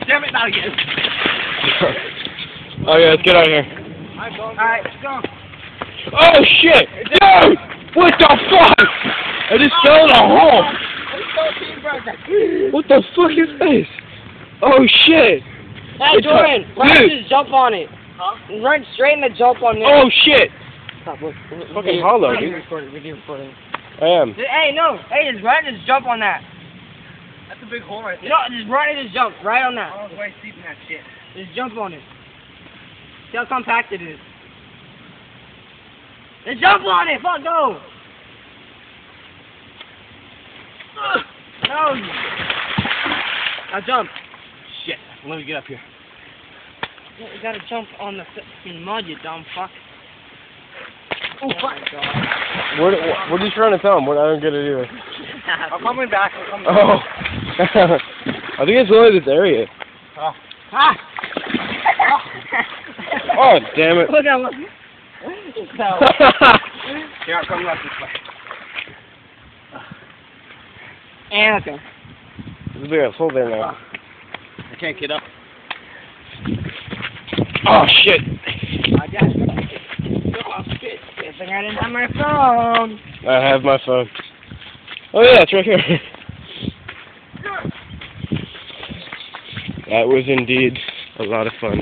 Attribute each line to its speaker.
Speaker 1: damn it, not again.
Speaker 2: Oh yeah, let's get out of here.
Speaker 1: Alright, go.
Speaker 2: Oh shit! Dude! What the fuck? I just fell in a hole! What the fuck is this? Oh shit!
Speaker 3: Hey,
Speaker 2: It's
Speaker 3: Jordan,
Speaker 2: a-
Speaker 3: run
Speaker 2: dude.
Speaker 3: just jump on it.
Speaker 1: Huh?
Speaker 3: Run straight in the jump on it.
Speaker 2: Oh shit!
Speaker 3: Stop, look.
Speaker 2: Fucking hollow,
Speaker 3: Video
Speaker 2: dude.
Speaker 3: recording, video recording.
Speaker 2: I am.
Speaker 3: Hey, no. Hey, just run, just jump on that.
Speaker 1: That's a big hole right there.
Speaker 3: No, just run and just jump right on that.
Speaker 1: I was way deep in that shit.
Speaker 3: Just jump on it. See how compact it is. Just jump on it. Fuck, go. No. Now jump.
Speaker 1: Shit. Let me get up here.
Speaker 3: You gotta jump on the fucking mud, you dumb fuck.
Speaker 1: Oh, fuck.
Speaker 2: What are you trying to tell him? What I don't get it either.
Speaker 1: I'm coming back. I'm coming
Speaker 2: Oh. I think it's only this area.
Speaker 1: back.
Speaker 3: Ah!
Speaker 2: Oh, damn it.
Speaker 3: Look at what.
Speaker 1: Here, I'm coming up this way.
Speaker 3: And okay.
Speaker 2: There's a big ass hole there now.
Speaker 1: I can't get up.
Speaker 2: Oh shit.
Speaker 3: I got it. Oh, shit. Guess I didn't have my phone.
Speaker 2: I have my phone. Oh yeah, it's right here. That was indeed a lot of fun.